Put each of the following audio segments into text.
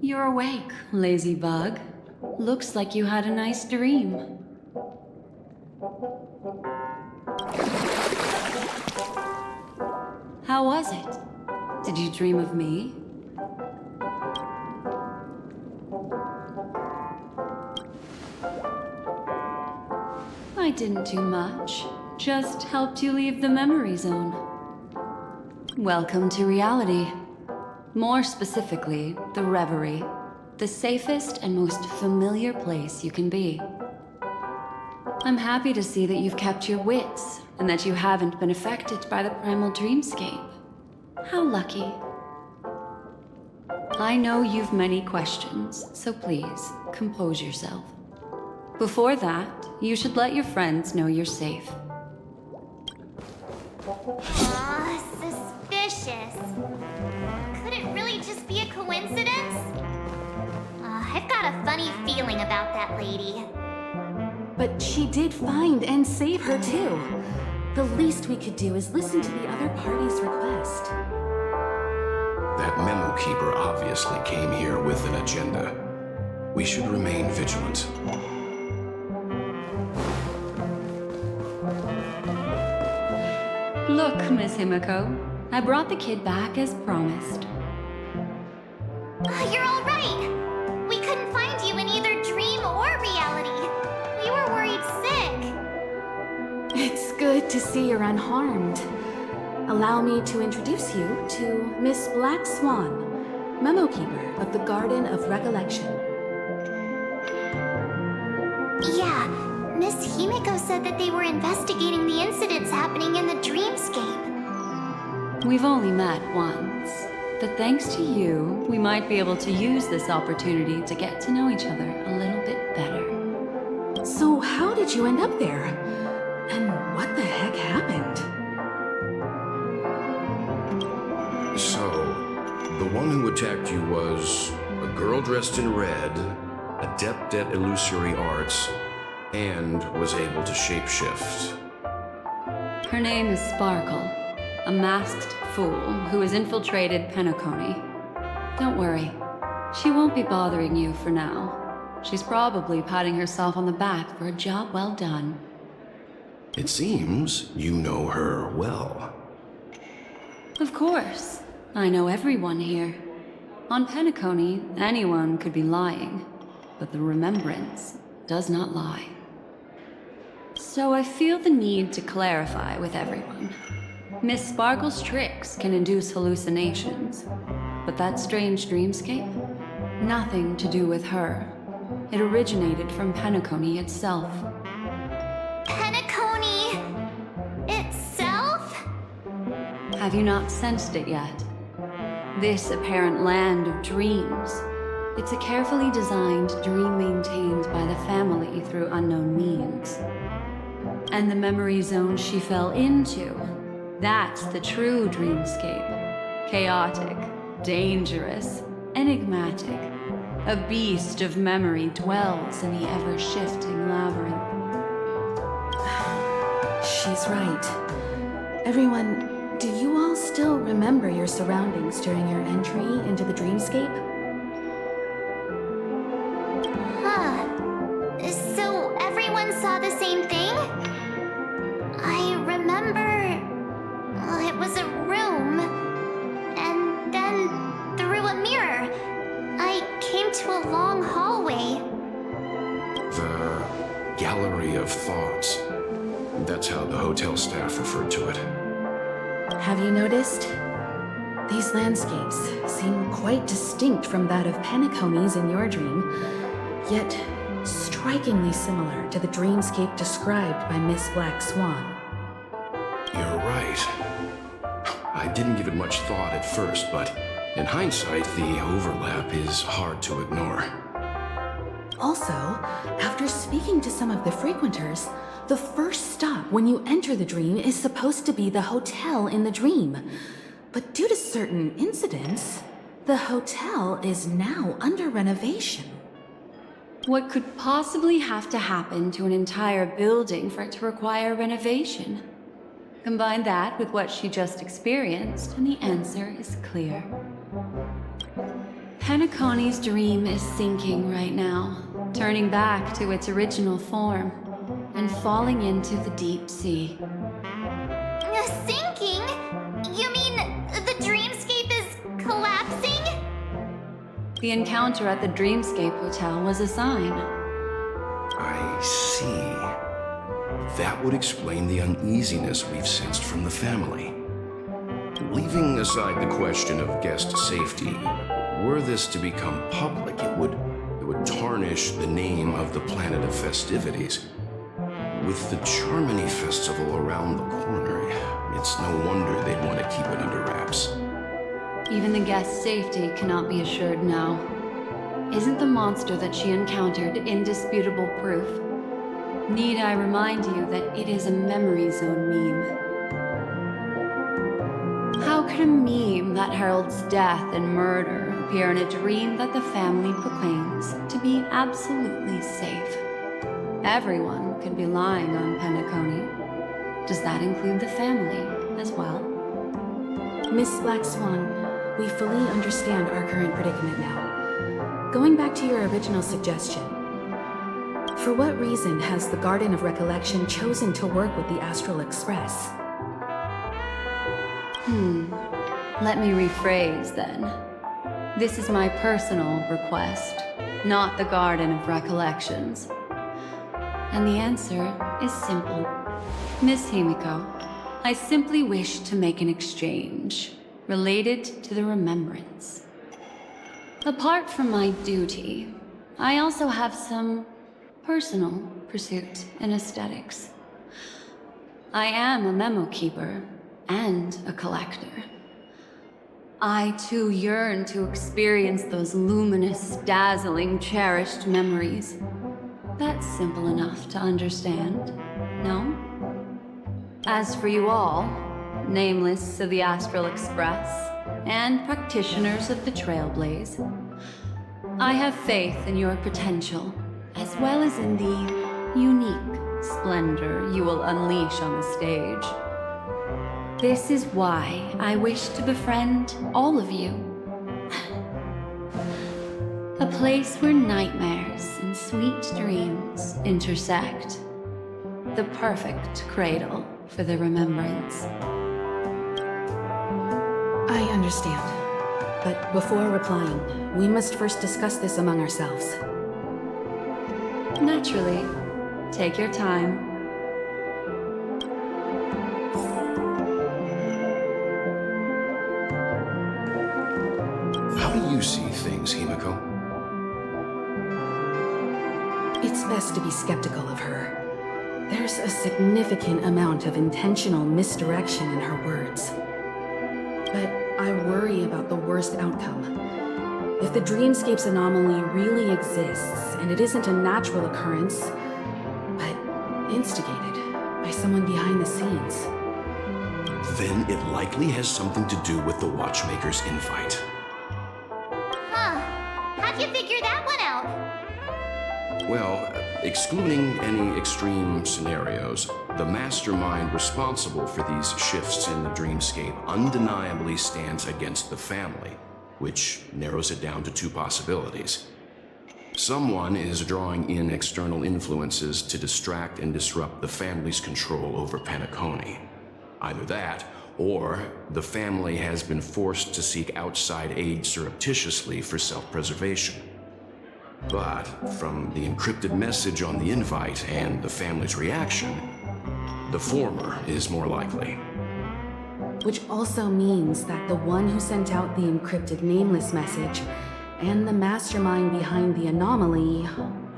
You're awake, lazy bug. Looks like you had a nice dream. How was it? Did you dream of me? I didn't do much. Just helped you leave the memory zone. Welcome to reality. More specifically, the Reverie. The safest and most familiar place you can be. I'm happy to see that you've kept your wits, and that you haven't been affected by the primal dreamscape. How lucky. I know you've many questions, so please, compose yourself. Before that, you should let your friends know you're safe. Suspicious. Could it really just be a coincidence? I've got a funny feeling about that lady. But she did find and save her too. The least we could do is listen to the other party's request. That memo keeper obviously came here with an agenda. We should remain vigilant. Look, Miss Himeko, I brought the kid back as promised. You're all right. We couldn't find you in either dream or reality. We were worried sick. It's good to see you're unharmed. Allow me to introduce you to Miss Black Swan, Memo Keeper of the Garden of Recollection. Yeah, Miss Himeko said that they were investigating the incidents happening in the dreamscape. We've only met once, but thanks to you, we might be able to use this opportunity to get to know each other a little bit better. So how did you end up there? And what the heck happened? So, the one who attacked you was a girl dressed in red, adept at illusory arts, and was able to shapeshift. Her name is Sparkle, a masked fool who has infiltrated Penacony. Don't worry, she won't be bothering you for now. She's probably patting herself on the back for a job well done. It seems you know her well. Of course, I know everyone here. On Penacony, anyone could be lying, but the remembrance does not lie. So I feel the need to clarify with everyone. Miss Sparkle's tricks can induce hallucinations, but that strange dreamscape? Nothing to do with her. It originated from Penacony itself. Penacony itself? Have you not sensed it yet? This apparent land of dreams. It's a carefully designed dream maintained by the family through unknown means. And the memory zone she fell into, that's the true dreamscape. Chaotic, dangerous, enigmatic. A beast of memory dwells in the ever-shifting labyrinth. She's right. Everyone, do you all still remember your surroundings during your entry into the dreamscape? So everyone saw the same thing? I remember... it was a room, and then through a mirror, I came to a long hallway. The Gallery of Thoughts. That's how the hotel staff referred to it. Have you noticed? These landscapes seem quite distinct from that of Penacony's in your dream, yet strikingly similar to the dreamscape described by Miss Black Swan. You're right. I didn't give it much thought at first, but in hindsight, the overlap is hard to ignore. Also, after speaking to some of the frequenters, the first stop when you enter the dream is supposed to be the hotel in the dream. But due to certain incidents, the hotel is now under renovation. What could possibly have to happen to an entire building for it to require renovation? Combine that with what she just experienced, and the answer is clear. Penacony's dream is sinking right now, turning back to its original form and falling into the deep sea. Sinking? You mean the dreamscape is collapsing? The encounter at the Dreamscape Hotel was a sign. I see. That would explain the uneasiness we've sensed from the family. Leaving aside the question of guest safety, were this to become public, it would tarnish the name of the planet of festivities. With the Charmony Festival around the corner, it's no wonder they'd want to keep it under wraps. Even the guest's safety cannot be assured now. Isn't the monster that she encountered indisputable proof? Need I remind you that it is a memory zone meme? How could a meme that heralds death and murder appear in a dream that the family proclaims to be absolutely safe? Everyone could be lying on Penacony. Does that include the family as well? Miss Black Swan, we fully understand our current predicament now. Going back to your original suggestion, for what reason has the Garden of Recollection chosen to work with the Astral Express? Let me rephrase then. This is my personal request, not the Garden of Recollections. And the answer is simple. Miss Himeko, I simply wish to make an exchange related to the remembrance. Apart from my duty, I also have some personal pursuit in aesthetics. I am a memo keeper and a collector. I too yearn to experience those luminous, dazzling, cherished memories. That's simple enough to understand, no? As for you all, nameless of the Astral Express, and practitioners of the Trailblaze, I have faith in your potential, as well as in the unique splendor you will unleash on the stage. This is why I wish to befriend all of you. A place where nightmares and sweet dreams intersect. The perfect cradle for the remembrance. I understand. But before replying, we must first discuss this among ourselves. Naturally. Take your time. How do you see things, Himeko? It's best to be skeptical of her. There's a significant amount of intentional misdirection in her words. But I worry about the worst outcome. If the Dreamscape's anomaly really exists, and it isn't a natural occurrence, but instigated by someone behind the scenes, Then it likely has something to do with the Watchmaker's invite. Huh. How'd you figure that one out? Well, excluding any extreme scenarios, the mastermind responsible for these shifts in the dreamscape undeniably stands against the family, which narrows it down to two possibilities. Someone is drawing in external influences to distract and disrupt the family's control over Penacony. Either that, or the family has been forced to seek outside aid surreptitiously for self-preservation. But from the encrypted message on the invite and the family's reaction, the former is more likely. which also means that the one who sent out the encrypted nameless message and the mastermind behind the anomaly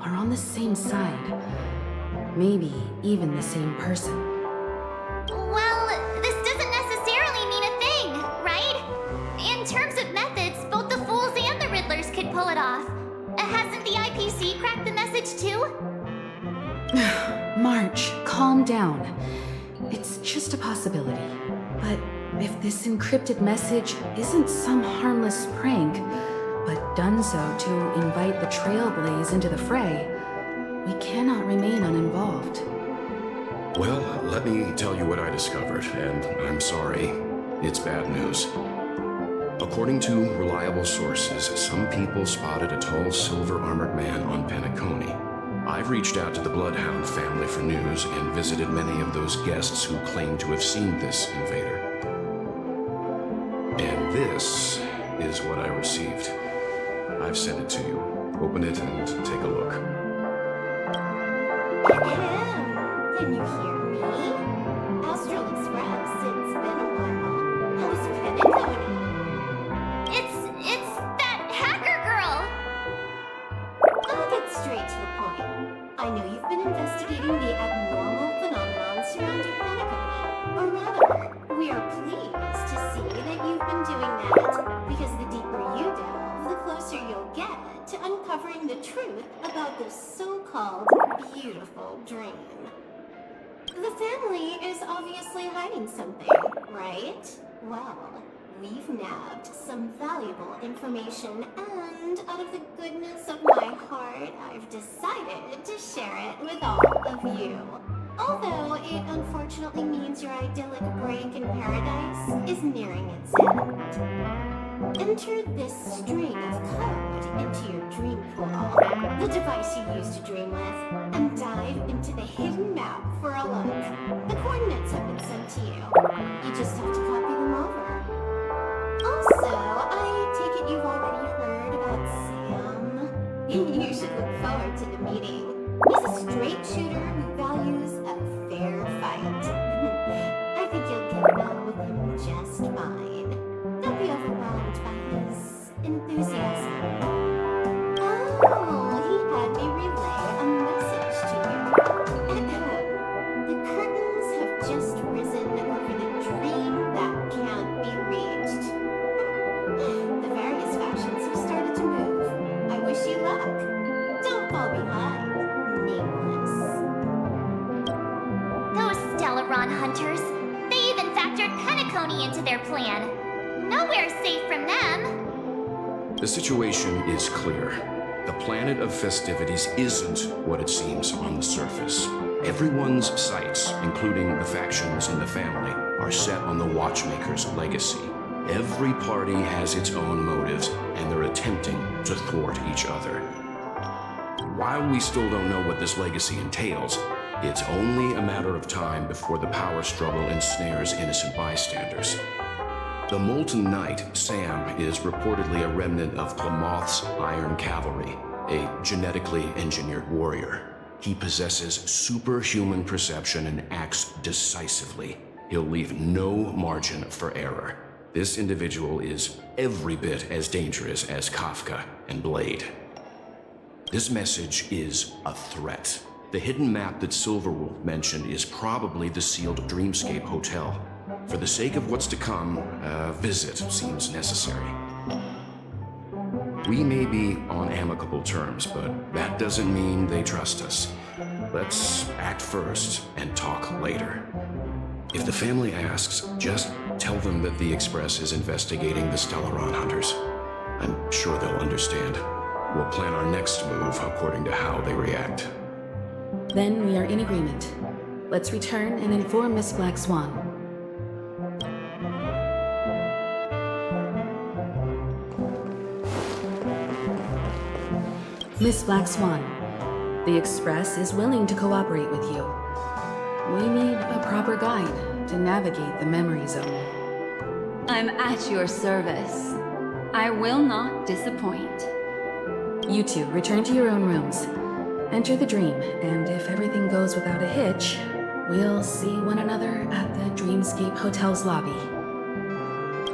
are on the same side. Maybe even the same person. Well, this doesn't necessarily mean a thing, right? In terms of methods, both the Fools and the Riddlers could pull it off. Hasn't the IPC cracked the message too? March, calm down. It's just a possibility. But if this encrypted message isn't some harmless prank, but done so to invite the Trailblaze into the fray, we cannot remain uninvolved. Well, let me tell you what I discovered, and I'm sorry. It's bad news. According to reliable sources, some people spotted a tall silver-armored man on Penacony. I've reached out to the Bloodhound family for news and visited many of those guests who claim to have seen this invader. And this is what I received. I've sent it to you. Open it and take a look. Can you hear me? Astral Express, it's been a while. How's Penacony? It's that hacker girl! I'll get straight to the point. I know you've been investigating the abnormal phenomenon surrounding Penacony. Or rather, we are pleased to see that you've been doing that, because the deeper you delve, the closer you'll get to uncovering the truth about this so-called beautiful dream. The family is obviously hiding something, right? Well, we've nabbed some valuable information, and out of the goodness of my heart, I've decided to share it with all of you. Although it unfortunately means your idyllic break in paradise is nearing its end. Enter this string of code into your dream pool, the device you use to dream with, and dive into the hidden map for a look. The coordinates have been sent to you. You just have to copy them over. Also, I take it you've already heard about Sam. You should look forward to the meeting. He's a straight shooter who values a fair fight. I think you'll get along with him just fine. Don't be overwhelmed by his enthusiasm. Oh, he had me relay a message to you. The curtains have just risen over the dream that can't be reached. The various factions have started to move. I wish you luck. Don't fall behind, nameless. Those Stellaron hunters, they even factored Penacony into their plan. Nowhere safe from them. The situation is clear. The planet of festivities isn't what it seems on the surface. Everyone's sights, including the factions in the family, are set on the Watchmaker's legacy. Every party has its own motives, and they're attempting to thwart each other. While we still don't know what this legacy entails, it's only a matter of time before the power struggle ensnares innocent bystanders. The Molten Knight, Sam, is reportedly a remnant of Plamoth's Iron Cavalry, a genetically engineered warrior. He possesses superhuman perception and acts decisively. He'll leave no margin for error. This individual is every bit as dangerous as Kafka and Blade. This message is a threat. The hidden map that Silverwolf mentioned is probably the sealed Dreamscape Hotel. For the sake of what's to come, a visit seems necessary. We may be on amicable terms, but that doesn't mean they trust us. Let's act first and talk later. If the family asks, just tell them that the Express is investigating the Stellaron hunters. I'm sure they'll understand. We'll plan our next move according to how they react. Then we are in agreement. Let's return and inform Miss Black Swan. Miss Black Swan, the Express is willing to cooperate with you. We need a proper guide to navigate the memory zone. I'm at your service. I will not disappoint. You two, return to your own rooms. Enter the dream, and if everything goes without a hitch, we'll see one another at the Dreamscape Hotel's lobby.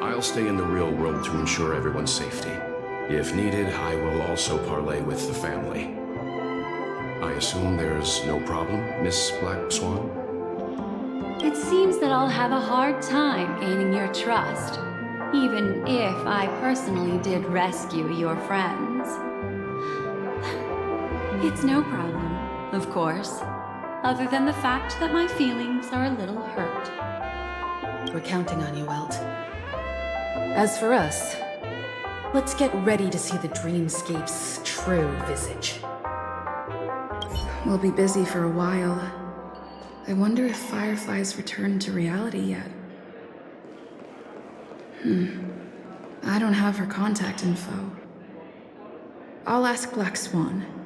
I'll stay in the real world to ensure everyone's safety. If needed, I will also parley with the family. I assume there's no problem, Miss Black Swan? It seems that I'll have a hard time gaining your trust, even if I personally did rescue your friends. It's no problem, of course, other than the fact that my feelings are a little hurt. We're counting on you, Welt. As for us, let's get ready to see the Dreamscape's true visage. We'll be busy for a while. I wonder if Firefly's returned to reality yet. I don't have her contact info. I'll ask Black Swan.